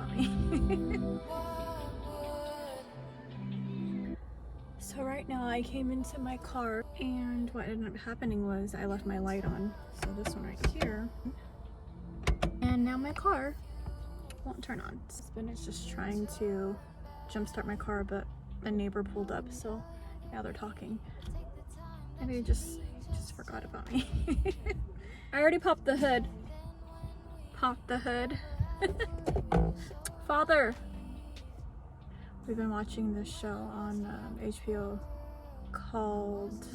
about me. So right now I came into my car and what ended up happening was I left my light on. So this one right here. And now my car won't turn on. And it's just trying to jumpstart my car, but the neighbor pulled up, so now they're talking. Maybe they just forgot about me. I already popped the hood. Popped the hood. Father! We've been watching this show on HBO called,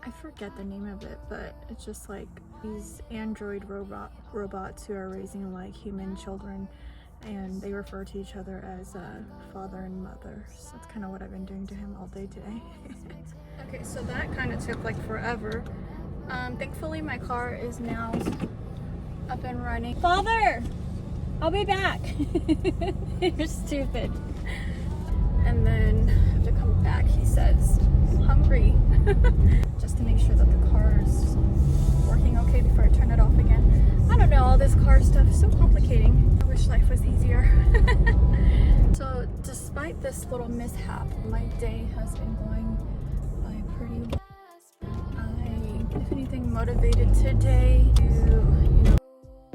I forget the name of it, but it's just like these android robots who are raising like human children, and they refer to each other as father and mother. So that's kind of what I've been doing to him all day today. Okay, so that kind of took like forever. Thankfully my car is now up and running. Father! I'll be back! You're stupid. And then I have to come back, he says, hungry. Just to make sure that the car is working okay before I turn it off again. I don't know, all this car stuff is so complicating. I wish life was easier. So despite this little mishap, my day has been going by pretty well. I, if anything, motivated today to,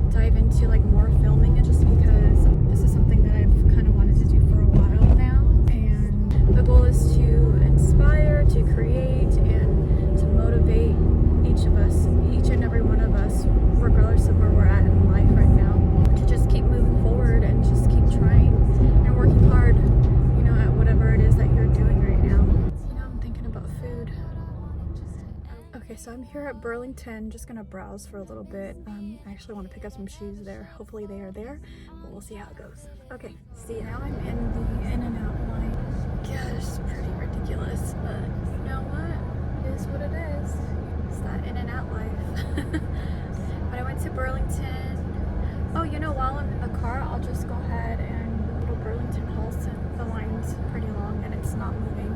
dive into like more filming it, just because this is something that I've kind of wanted to do for a while now. And the goal is to inspire, to create, and to motivate each of us, each and every one of us, regardless of where we're at in life right now, to just keep moving forward and just keep trying and working hard, at whatever it is that you're doing right now. Now I'm thinking about food. Okay, so I'm here at Burlington, just gonna browse for a little bit. I actually want to pick up some shoes there. Hopefully they are there, but we'll see how it goes. Okay, see, now I'm in the In-N-Out line. God, it's pretty ridiculous, but you know what? It is what it is. It's that In-N-Out life. But I went to Burlington. Oh, while I'm in the car, I'll just go ahead and go to Burlington Halls, and the line's pretty long and it's not moving.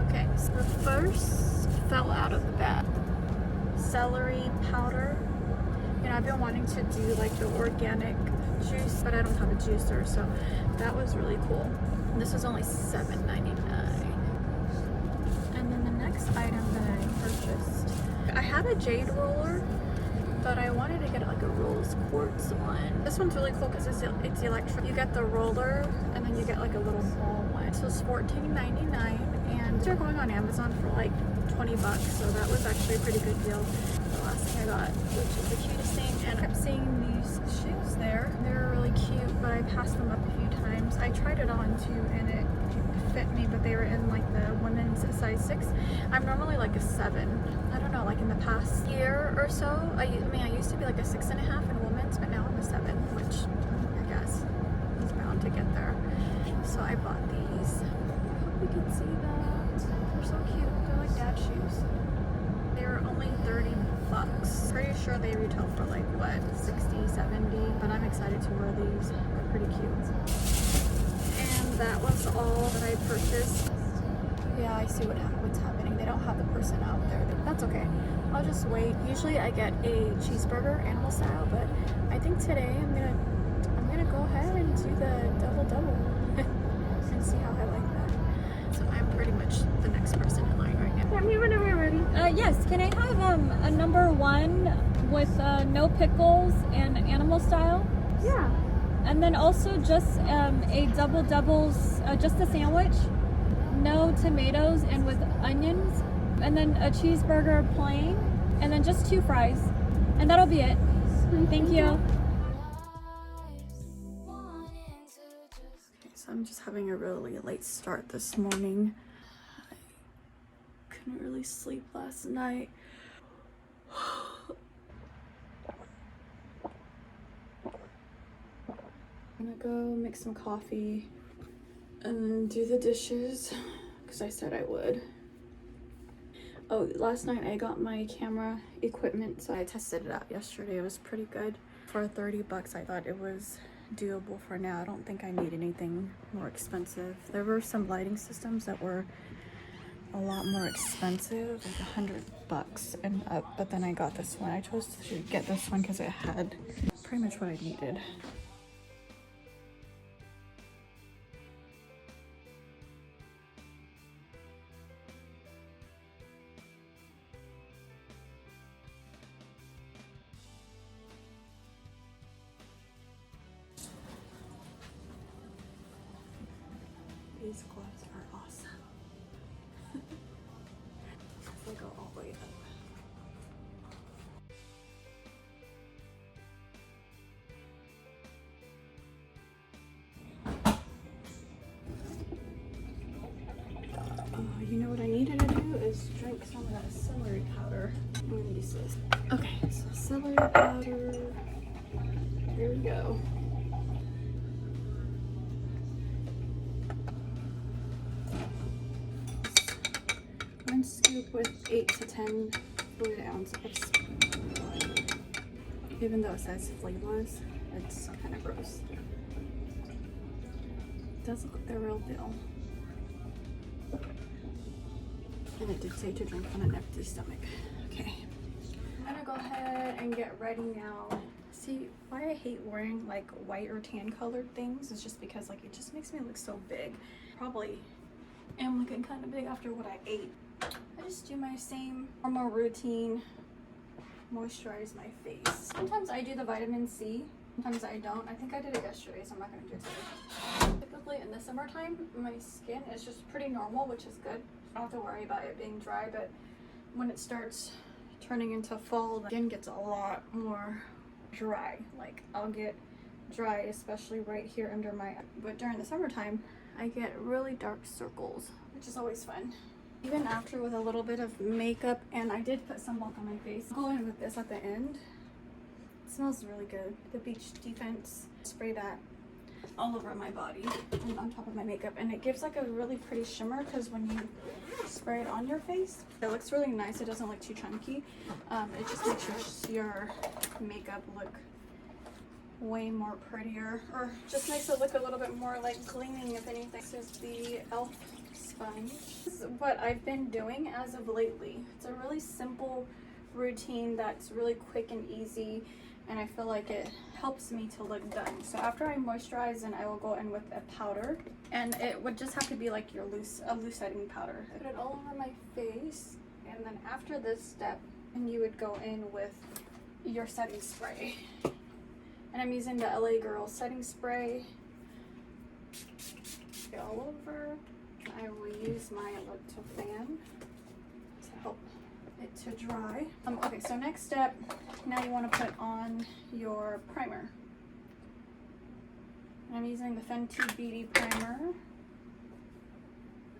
Okay, so the first fell out of the bag. Celery powder. I've been wanting to do like the organic juice, but I don't have a juicer, so that was really cool. This was only $7.99. And then the next item that I purchased, I have a jade roller, but I wanted to get like a rose quartz one. This one's really cool because it's electric. You get the roller and then you get like a little ball one. So it's $14.99, and they're going on Amazon for like 20 bucks, so that was actually a pretty good deal. The last thing I got, which is the cutest thing, and I kept seeing these shoes there. They were really cute, but I passed them up a few times. I tried it on too, and it fit me, but they were in like the women's size 6. I'm normally like a 7. I don't know, like in the past year or so, I used to be like a 6.5 in women's, but now I'm a 7, which I guess is bound to get there. So I bought these. I hope you can see that. They're so cute. They're like dad shoes. They were only 30 bucks. Pretty sure they retail for like what, 60, 70, but I'm excited to wear these. They're pretty cute. And that was all that I purchased. Yeah, I see what's happening. They don't have the person out there. That's okay. I'll just wait. Usually I get a cheeseburger, animal style, but I think today I'm gonna go ahead and do the double and see how I like that. So I'm pretty much the next person in line right now. Tell me whenever you're ready. Yes. Can I have a number 1 with no pickles and animal style? Yeah. And then also just a doubles, just a sandwich, no tomatoes and with onions, and then a cheeseburger plain, and then just 2 fries, and that'll be it. Thank you. Okay, so I'm just having a really late start this morning. I couldn't really sleep last night. I'm gonna go make some coffee and then do the dishes because I said I would. Oh, last night I got my camera equipment, so I tested it out yesterday. It was pretty good. For 30 bucks, I thought it was doable for now. I don't think I need anything more expensive. There were some lighting systems that were a lot more expensive, like 100 bucks and up, but then I got this one. I chose to get this one because it had pretty much what I needed. These gloves are awesome. They go all the way up. You know what I needed to do is drink some of that celery powder. I'm gonna use this. Okay, so celery powder. Here we go. One scoop with 8 to 10 fluid ounces. Even though it says flavorless, it's kind of gross. It does look like the real deal. And it did say to drink on an empty stomach. Okay. I'm gonna go ahead and get ready now. See, why I hate wearing like white or tan colored things is just because like it just makes me look so big. Probably am looking kind of big after what I ate. I just do my same normal routine, moisturize my face. Sometimes I do the vitamin C, sometimes I don't. I think I did it yesterday, so I'm not gonna do it today. Typically in the summertime, my skin is just pretty normal, which is good. I don't have to worry about it being dry, but when it starts turning into fall, the skin gets a lot more dry. Like I'll get dry, especially right here under my eye. But during the summertime, I get really dark circles, which is always fun. Even after with a little bit of makeup, and I did put sunblock on my face. I'll go in with this at the end. It smells really good. The Beach Defense. Spray that all over my body and on top of my makeup, and it gives like a really pretty shimmer because when you spray it on your face, it looks really nice. It doesn't look too chunky. It just makes your makeup look way more prettier, or just makes it look a little bit more like gleaming, if anything. This is the e.l.f. sponge. This is what I've been doing as of lately. It's a really simple routine that's really quick and easy, and I feel like it helps me to look done. So after I moisturize, and I will go in with a powder, and it would just have to be like a loose setting powder. Put it all over my face, and then after this step, and you would go in with your setting spray. And I'm using the LA Girl setting spray all over. I will use my little fan to help it to dry. Okay, so next step, now you want to put on your primer. I'm using the Fenty Beauty primer,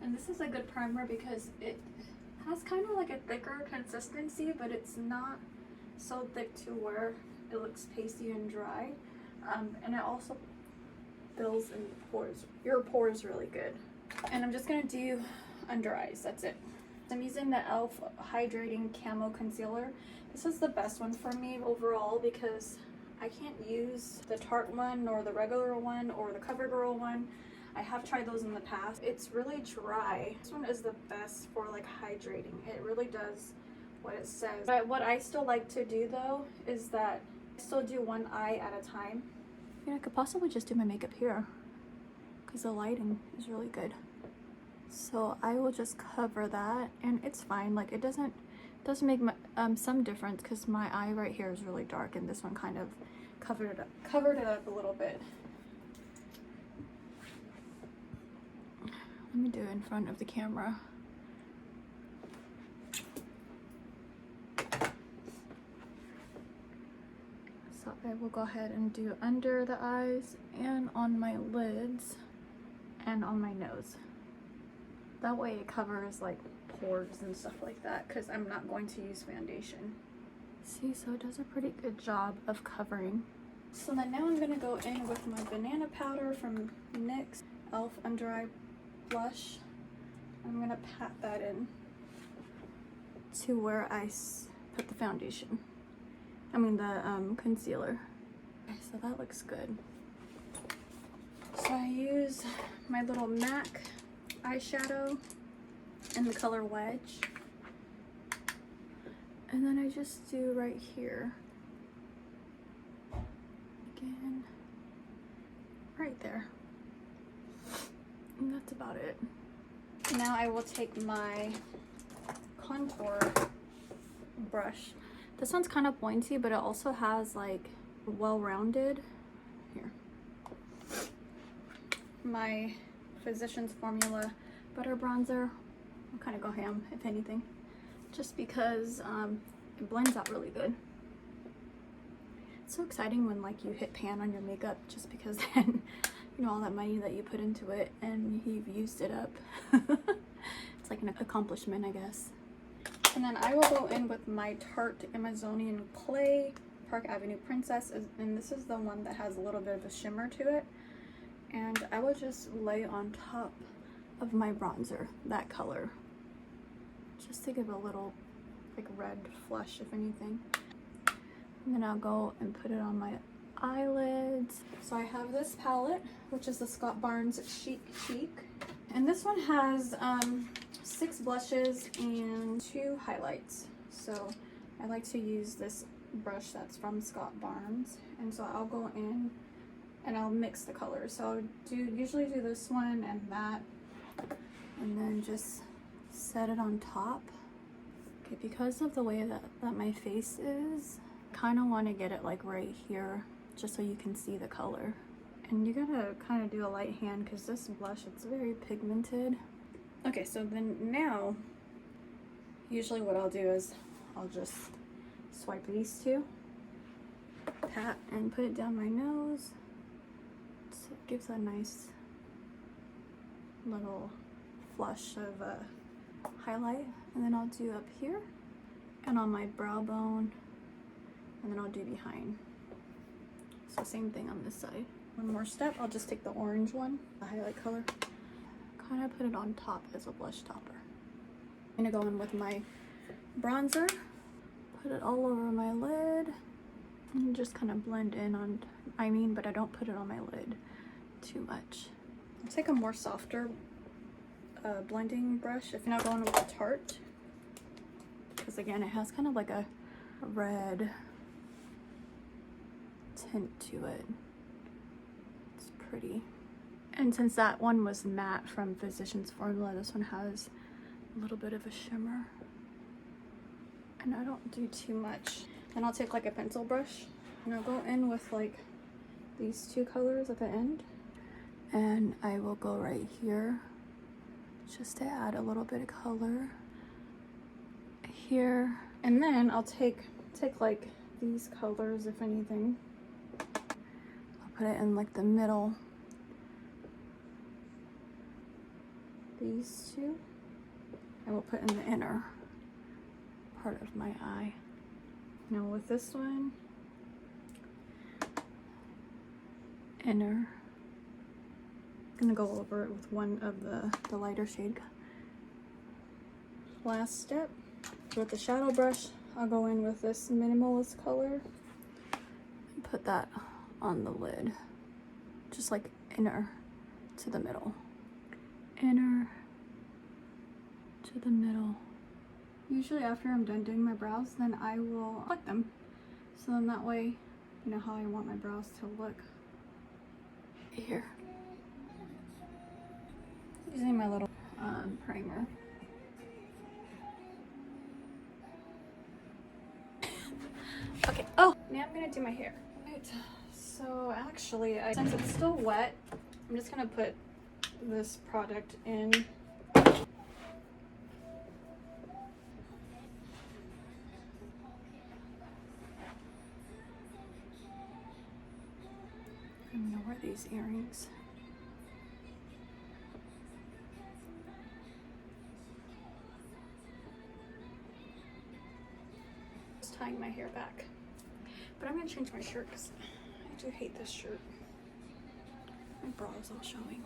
and this is a good primer because it has kind of like a thicker consistency, but it's not so thick to where it looks pasty and dry, and it also fills in your pores really good. And I'm just gonna do under eyes, that's it. I'm using the e.l.f. Hydrating Camo Concealer. This is the best one for me overall because I can't use the Tarte one or the regular one or the CoverGirl one. I have tried those in the past. It's really dry. This one is the best for like hydrating. It really does what it says. But what I still like to do though is that I still do one eye at a time. I could possibly just do my makeup here because the lighting is really good. So I will just cover that, and it's fine. Like it doesn't make some difference because my eye right here is really dark, and this one kind of covered it up a little bit. Let me do it in front of the camera. So I will go ahead and do under the eyes and on my lids and on my nose. That way it covers like pores and stuff like that because I'm not going to use foundation. See, so it does a pretty good job of covering. So then now I'm going to go in with my banana powder from NYX e.l.f. Under Eye Blush. I'm going to pat that in to where I put the foundation. I mean the concealer. Okay, so that looks good. So I use my little MAC eyeshadow in the color Wedge, and then I just do right here again, right there, and that's about it. Now I will take my contour brush. This one's kind of pointy, but it also has like well-rounded, here, my Physicians Formula Butter Bronzer. I'll kind of go ham, if anything, just because it blends out really good. It's so exciting when like you hit pan on your makeup, just because then you know all that money that you put into it and you've used it up. It's like an accomplishment, I guess. And then I will go in with my Tarte Amazonian Clay Park Avenue Princess, and this is the one that has a little bit of a shimmer to it. And I will just lay on top of my bronzer that color, just to give a little like red flush, if anything. And then I'll go and put it on my eyelids. So I have this palette, which is the Scott Barnes Chic Chic, and this one has 6 blushes and 2 highlights. So I like to use this brush that's from Scott Barnes, and so I'll go in and I'll mix the colors. So I'll usually do this one and that, and then just set it on top. Okay, because of the way that my face is, kind of want to get it like right here, just so you can see the color. And you gotta kind of do a light hand because this blush, it's very pigmented. Okay, so then now, usually what I'll do is I'll just swipe these two, pat, and put it down my nose. So it gives a nice little flush of highlight. And then I'll do up here and on my brow bone, and then I'll do behind. So same thing on this side. One more step, I'll just take the orange one, the highlight color, kind of put it on top as a blush topper. I'm gonna go in with my bronzer, put it all over my lid, and just kind of blend in on, but I don't put it on my lid too much. I'll take a more softer blending brush. If not, going with the Tarte, because again, it has kind of like a red tint to it. It's pretty. And since that one was matte from Physicians Formula, this one has a little bit of a shimmer. And I don't do too much. Then I'll take like a pencil brush and I'll go in with like these 2 colors at the end. And I will go right here just to add a little bit of color here. And then I'll take like these colors, if anything. I'll put it in like the middle. These 2. And we'll put in the inner part of my eye. Now with this one, inner. I'm gonna go over it with one of the lighter shade. Last step, with the shadow brush, I'll go in with this minimalist color and put that on the lid, just like inner to the middle, inner to the middle. Usually after I'm done doing my brows, then I will pluck them, so then that way you know how I want my brows to look. Here, using my little primer. Okay, oh, now I'm gonna do my hair. Right, so actually, since it's still wet, I'm just gonna put this product in. I'm gonna wear these earrings. Just tying my hair back. But I'm gonna change my shirt because I do hate this shirt. My bra is all showing.